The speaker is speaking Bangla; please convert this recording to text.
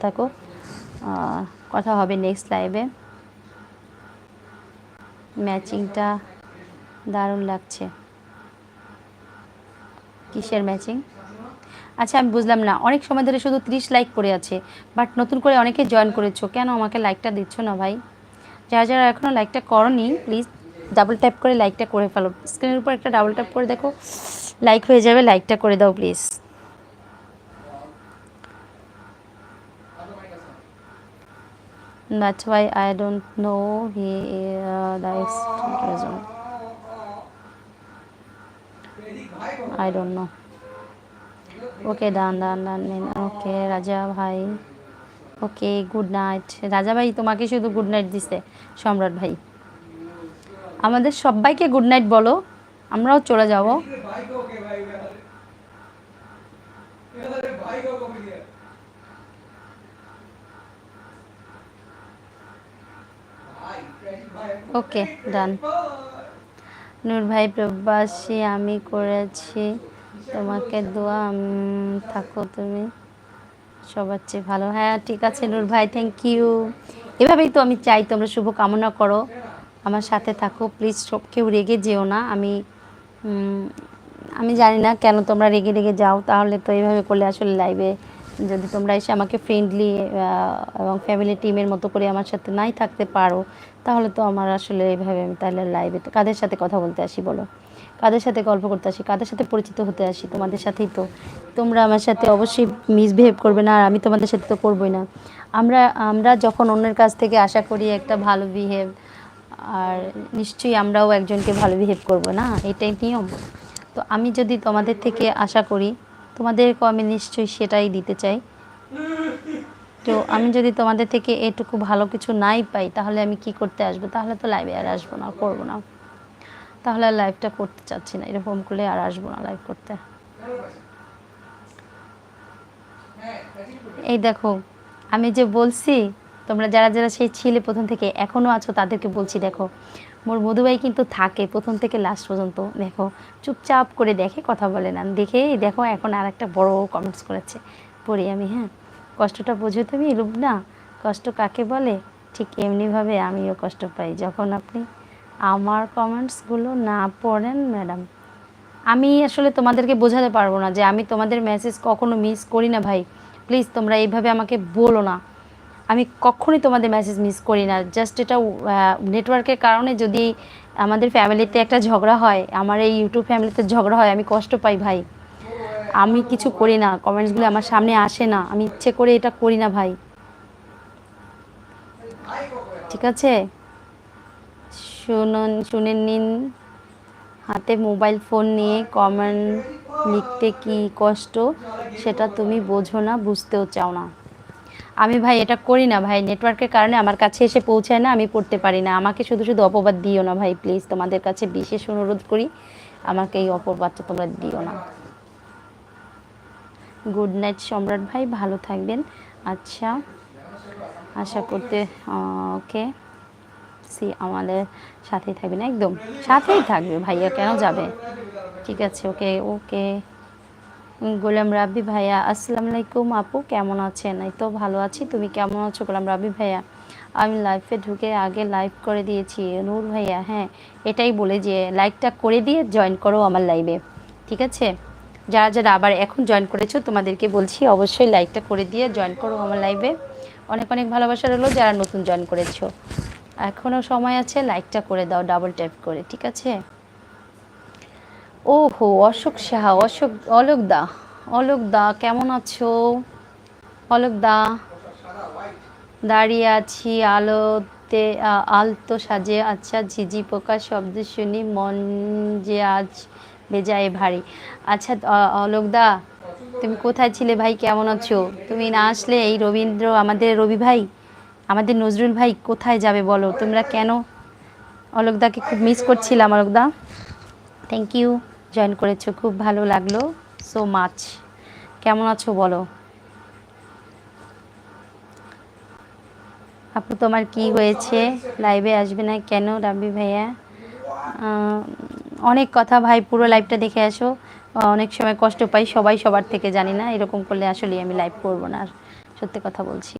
থাকো, কথা হবে নেক্সট লাইভে। ম্যাচিংটা দারুণ লাগছে। কিসের ম্যাচিং? আচ্ছা আমি বুঝলাম না, অনেক সময় ধরে শুধু 30 লাইক করে আছে, বাট নতুন করে অনেকে জয়েন করেছো, কেন আমাকে লাইকটা দিচ্ছ না ভাই? যারা যারা এখনও লাইকটা করনি প্লিজ ডাবল ট্যাপ করে লাইকটা করে ফেলো। স্ক্রিনের উপর একটা ডাবল ট্যাপ করে দেখো, লাইক হয়ে যাবে, লাইকটা করে দাও please. That's why I don't know he that's reason. I don't know. Okay, done. Okay, রাজা ভাই। ওকে, গুড নাইট। রাজা ভাই তোমাকে শুধু গুড নাইট দিছে সম্রাট ভাই। আমাদের সবাইকে গুড নাইট বলো, আমরাও চলে যাব। ওকে, ডান। নূর ভাই প্রবাসী আমি করেছি, তোমাকে দোয়া থাকো তুমি সবার চেয়ে ভালো। হ্যাঁ ঠিক আছে নূর ভাই, থ্যাংক ইউ। এভাবেই তো আমি চাই তোমরা শুভ কামনা করো, আমার সাথে থাকো প্লিজ। সব কেউ রেগে যেও না। আমি জানি না কেন তোমরা রেগে রেগে যাও, তাহলে তো এইভাবে করলে আসলে লাইভে যদি তোমরা এসে আমাকে ফ্রেন্ডলি এবং ফ্যামিলি টিমের মতো করে আমার সাথে নাই থাকতে পারো, তাহলে তো আমার আসলে এইভাবে আমি তাহলে লাইভে তো কাদের সাথে কথা বলতে আসি বলো, কাদের সাথে গল্প করতে আসি, কাদের সাথে পরিচিত হতে আসি? তোমাদের সাথেই তো। তোমরা আমার সাথে অবশ্যই মিসবিহেভ করবে না, আর আমি তোমাদের সাথে তো করবোই না। আমরা আমরা যখন অন্যের কাছ থেকে আশা করি একটা ভালো বিহেভ, আর নিশ্চয়ই আমরাও একজনকে ভালো বিহেভ করবো না, এটাই নিয়ম। তো আমি যদি তোমাদের থেকে আশা করি, তোমাদেরকেও আমি নিশ্চয়ই সেটাই দিতে চাই। তো আমি যদি তোমাদের থেকে এটুকু ভালো কিছু নাই পাই, তাহলে আমি কি করতে আসবো? তাহলে তো লাইভে আর আসবো না, করবো না। তাহলে আর লাইভটা করতে চাচ্ছি না, এরকম করলে আর আসবো না লাইভ করতে। এই দেখো আমি যে বলছি, তোমরা যারা যারা সেই ছিলে প্রথম থেকে এখনও আছো, তাদেরকে বলছি দেখো, মোর মধুবাই কিন্তু থাকে প্রথম থেকে লাস্ট পর্যন্ত। দেখো চুপচাপ করে দেখে, কথা বলে না, দেখে দেখো এখন আর একটা বড় কমেন্টস করেছে, পড়ি আমি। হ্যাঁ, কষ্টটা বোঝো তুমি লুবনা, কষ্ট কাকে বলে? ঠিক এমনিভাবে আমিও কষ্ট পাই যখন আপনি আমার কমেন্টসগুলো না পড়েন ম্যাডাম। আমি আসলে তোমাদেরকে বোঝাতে পারবো না যে আমি তোমাদের মেসেজ কখনো মিস করি না ভাই। প্লিজ তোমরা এইভাবে আমাকে বলো না, আমি কখনোই তোমাদের মেসেজ মিস করি না। জাস্ট এটা নেটওয়ার্কের কারণে যদি আমাদের ফ্যামিলিতে একটা ঝগড়া হয়, আমার এই ইউটিউব ফ্যামিলিতে ঝগড়া হয়, আমি কষ্ট পাই ভাই। আমি কিছু করি না, কমেন্টসগুলো আমার সামনে আসে না, আমি ইচ্ছে করে এটা করি না ভাই, ঠিক আছে? শুনে নিন, হাতে মোবাইল ফোন নিয়ে কমেন্ট লিখতে কি কষ্ট, সেটা তুমি বোঝো না, বুঝতেও চাও না। আমি ভাই এটা করি না ভাই, নেটওয়ার্কের কারণে আমার কাছে এসে পৌঁছায় না, আমি পড়তে পারি না। আমাকে শুধু শুধু অপবাদ দিও না ভাই, প্লিজ তোমাদের কাছে বিশেষ অনুরোধ করি, আমাকে এই অপবাদটা তোমরা দিও না। গুড নাইট সম্রাট ভাই, ভালো থাকবেন। আচ্ছা, আশা করতে ওকে সি আমাদের সাথেই থাকবেন, একদম সাথেই থাকবে ভাইয়া, কেন যাবে? ঠিক আছে, ওকে ওকে। গোলাম রাব্বি ভাইয়া, আসসালামু আলাইকুম আপু, কেমন আছেন? এই তো ভালো আছি, তুমি কেমন আছো গোলাম রাব্বি ভাইয়া? আমি লাইভে ঢুকে আগে লাইভ করে দিয়েছি নূর ভাইয়া। হ্যাঁ, এটাই বলে যে লাইকটা করে দিয়ে জয়েন করো আমার লাইভে, ঠিক আছে? যারা যারা আবার এখন জয়েন করেছো তোমাদেরকে বলছি অবশ্যই লাইকটা করে দিয়ে জয়েন করো আমার লাইভে। অনেক অনেক ভালোবাসা রইলো যারা নতুন জয়েন করেছো, এখনও সময় আছে, লাইকটা করে দাও ডাবল ট্যাপ করে, ঠিক আছে? ওহো, অশোক সাহা, অলোক দা কেমন আছো? অলোক দা, দাঁড়িয়ে আছি আলোতে, আলতো সাজে। আচ্ছা, ঝিঝি পোকার শব্দ শুনি মন যে আজ বেজায় ভারী। আচ্ছা অলোক দা, তুমি কোথায় ছিলে ভাই, কেমন আছো? তুমি না আসলে এই রবীন্দ্র, আমাদের রবি ভাই, আমাদের নজরুল ভাই কোথায় যাবে বলো? তোমরা কেন? অলোকদাকে খুব মিস করছিলাম অলোকদা, থ্যাংক ইউ, জয়েন করেছো, খুব ভালো লাগলো, সো মাচ। কেমন আছো বলো? আপু তোমার কি হয়েছে, লাইভে আসবে না কেন রাব্বি ভাইয়া? অনেক কথা ভাই, পুরো লাইভটা দেখে আসো। অনেক সময় কষ্ট পাই, সবাই সবার থেকে জানি না, এরকম করলে আসলে আমি লাইভ করবো না আর। সত্যি কথা বলছি।